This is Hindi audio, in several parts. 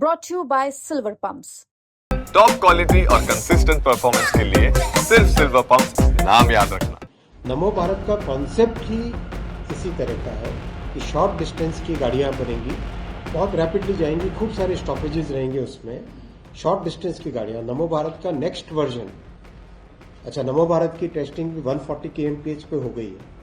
brought to you by Silver Pumps. Top quality और कंसिस्टेंट परफॉर्मेंस के लिए सिर्फ सिल्वर पंप नाम याद रखना। नमो भारत का कॉन्सेप्ट ही इसी तरह का है कि शॉर्ट डिस्टेंस की गाड़ियां बनेंगी, बहुत रैपिडली जाएंगी, खूब सारे स्टॉपेजेस रहेंगे उसमें। शॉर्ट डिस्टेंस की गाड़ियां, नमो भारत का नेक्स्ट वर्जन। अच्छा, नमो भारत की टेस्टिंग 140 kmph पे हो गई है।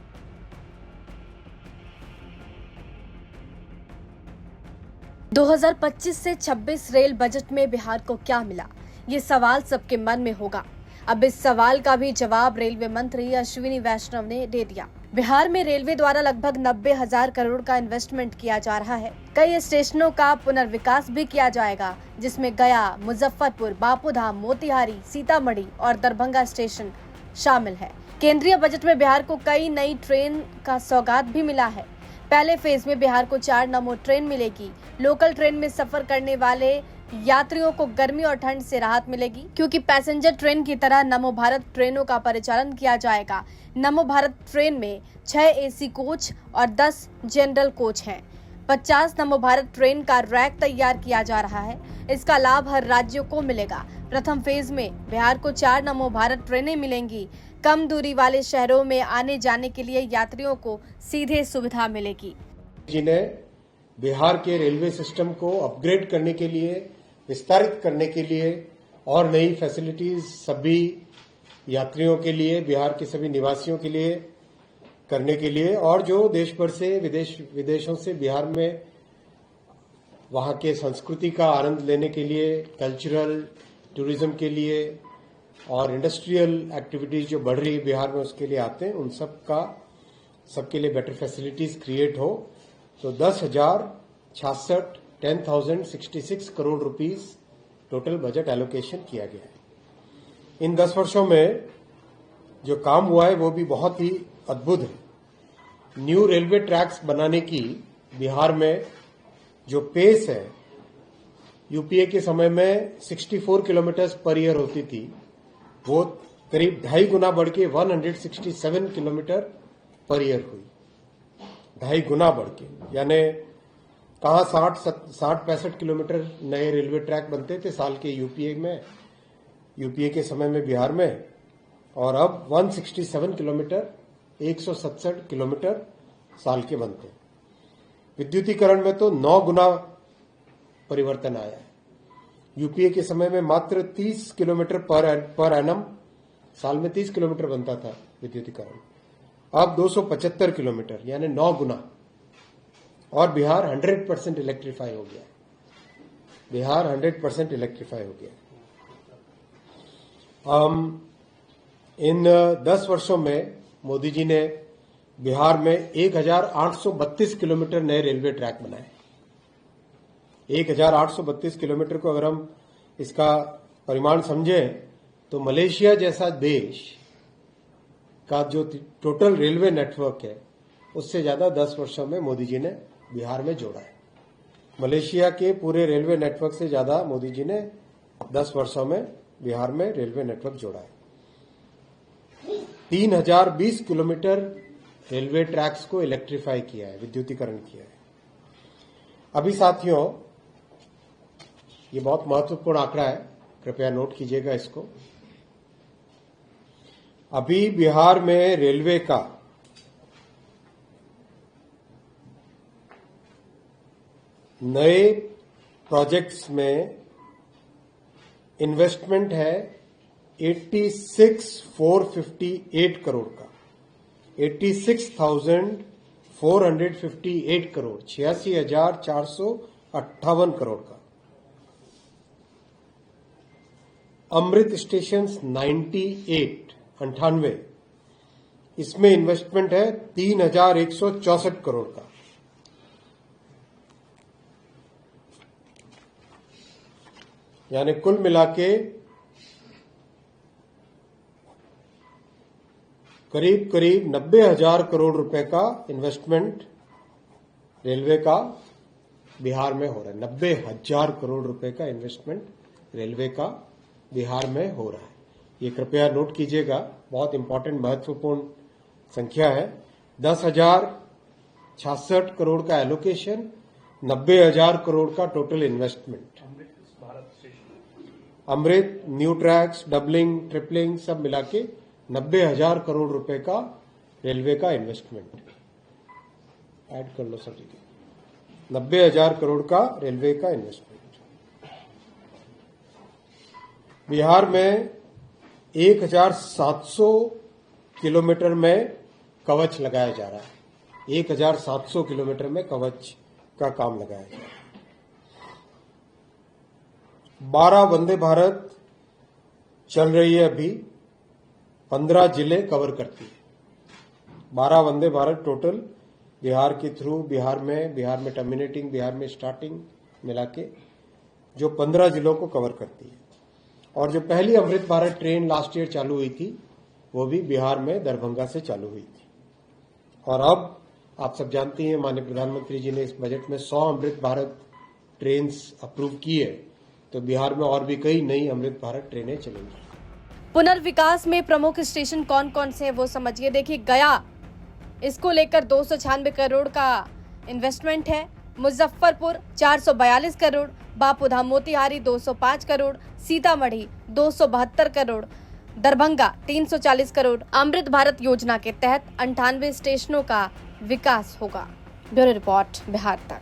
2025 से 26 रेल बजट में बिहार को क्या मिला, ये सवाल सबके मन में होगा। अब इस सवाल का भी जवाब रेलवे मंत्री अश्विनी वैष्णव ने दे दिया। बिहार में रेलवे द्वारा लगभग 90,000 करोड़ का इन्वेस्टमेंट किया जा रहा है। कई स्टेशनों का पुनर्विकास भी किया जाएगा, जिसमें गया, मुजफ्फरपुर, बापूधाम, मोतिहारी, सीतामढ़ी और दरभंगा स्टेशन शामिल है। केंद्रीय बजट में बिहार को कई नई ट्रेन का सौगात भी मिला है। पहले फेज में बिहार को 4 नमो ट्रेन मिलेगी। लोकल ट्रेन में सफर करने वाले यात्रियों को गर्मी और ठंड से राहत मिलेगी, क्योंकि पैसेंजर ट्रेन की तरह नमो भारत ट्रेनों का परिचालन किया जाएगा। नमो भारत ट्रेन में 6 एसी कोच और 10 जनरल कोच हैं। 50 नमो भारत ट्रेन का रैक तैयार किया जा रहा है। इसका लाभ हर राज्यों को मिलेगा। प्रथम फेज में बिहार को 4 नमो भारत ट्रेनें मिलेंगी। कम दूरी वाले शहरों में आने जाने के लिए यात्रियों को सीधे सुविधा मिलेगी। जिन्हें बिहार के रेलवे सिस्टम को अपग्रेड करने के लिए, विस्तारित करने के लिए और नई फैसिलिटीज सभी यात्रियों के लिए, बिहार के सभी निवासियों के लिए करने के लिए, और जो देश भर से विदेशों से बिहार में वहां के संस्कृति का आनंद लेने के लिए, कल्चरल टूरिज्म के लिए और इंडस्ट्रियल एक्टिविटीज जो बढ़ रही है बिहार में, उसके लिए आते हैं। उन सबके लिए बेटर फैसिलिटीज क्रिएट हो। तो 10,066 crore rupees total budget allocation किया गया है। इन 10 वर्षों में जो काम हुआ है वो भी बहुत ही अद्भुत है। न्यू रेलवे ट्रैक्स बनाने की बिहार में जो पेस है, यूपीए के समय में 64 किलोमीटर पर ईयर होती थी, वो करीब 2.5 गुना बढ़ के 167 किलोमीटर पर ईयर हुई। 2.5 गुना बढ़ के, यानी कहाँ 60-65 किलोमीटर नए रेलवे ट्रैक बनते थे साल के यूपीए के समय में बिहार में, और अब 167 किलोमीटर, 167 किलोमीटर साल के बनते हैं। विद्युतीकरण में तो 9 गुना परिवर्तन आया है। यूपीए के समय में मात्र 30 किलोमीटर पर एनम, साल में 30 किलोमीटर बनता था विद्युतीकरण, अब 275 किलोमीटर, यानी 9 गुना। और बिहार 100% इलेक्ट्रीफाई हो गया। बिहार 100% इलेक्ट्रीफाई हो गया। इन 10 वर्षों में मोदी जी ने बिहार में 1,832 किलोमीटर नए रेलवे ट्रैक बनाए। 1,832 किलोमीटर को अगर हम इसका परिमाण समझें तो मलेशिया जैसा देश का जो टोटल रेलवे नेटवर्क है उससे ज्यादा 10 वर्षों में मोदी जी ने बिहार में जोड़ा है। मलेशिया के पूरे रेलवे नेटवर्क से ज्यादा मोदी जी ने 10 वर्षों में बिहार में रेलवे नेटवर्क जोड़ा है। 3,020 किलोमीटर रेलवे ट्रैक्स को इलेक्ट्रीफाई किया है, विद्युतीकरण किया है। अभी साथियों, ये बहुत महत्वपूर्ण आंकड़ा है, कृपया नोट कीजिएगा इसको। अभी बिहार में रेलवे का नए प्रोजेक्ट्स में इन्वेस्टमेंट है 86,458 करोड़ का, 86,458 करोड़, 86,458 करोड़ का। अमृत स्टेशन 98, इसमें इन्वेस्टमेंट है 3,164 करोड़ का। यानी कुल मिलाके करीब 90,000 करोड़ रुपए का इन्वेस्टमेंट रेलवे का बिहार में हो रहा है। 90,000 करोड़ रुपए का इन्वेस्टमेंट रेलवे का बिहार में हो रहा है। ये कृपया नोट कीजिएगा, बहुत इंपॉर्टेंट, महत्वपूर्ण संख्या है। 10,066 करोड़ का एलोकेशन 90,000 करोड़ का टोटल इन्वेस्टमेंट। अमृत, न्यू ट्रैक्स, डबलिंग, ट्रिपलिंग सब मिला के 90,000 करोड़ रुपए का रेलवे का इन्वेस्टमेंट। ऐड कर लो सभी, 90,000 करोड़ का रेलवे का इन्वेस्टमेंट। बिहार में 1,700 किलोमीटर में कवच लगाया जा रहा है। 1,700 किलोमीटर में कवच का काम लगाया जा रहा है। 12 वंदे भारत चल रही है अभी, 15 जिले कवर करती है। 12 वंदे भारत टोटल बिहार के थ्रू, बिहार में टर्मिनेटिंग, बिहार में स्टार्टिंग मिला के जो 15 जिलों को कवर करती है। और जो पहली Amrit Bharat train last year चालू हुई थी वो भी बिहार में दरभंगा से चालू हुई थी। और अब आप सब जानती हैं माननीय प्रधानमंत्री जी ने इस बजट में 100 अमृत भारत ट्रेन अप्रूव की है, तो बिहार में और भी कई नई अमृत भारत ट्रेनें चलेंगी। पुनर्विकास में प्रमुख स्टेशन कौन कौन से हैं वो समझिए। देखिए, गया, इसको लेकर 296 करोड़ का इन्वेस्टमेंट है। मुजफ्फरपुर 442 करोड़, बापूधाम मोतिहारी 205 करोड़, सीतामढ़ी 272 करोड़, दरभंगा 340 करोड़। अमृत भारत योजना के तहत 98 स्टेशनों का विकास होगा। ब्यूरो रिपोर्ट, बिहार तक।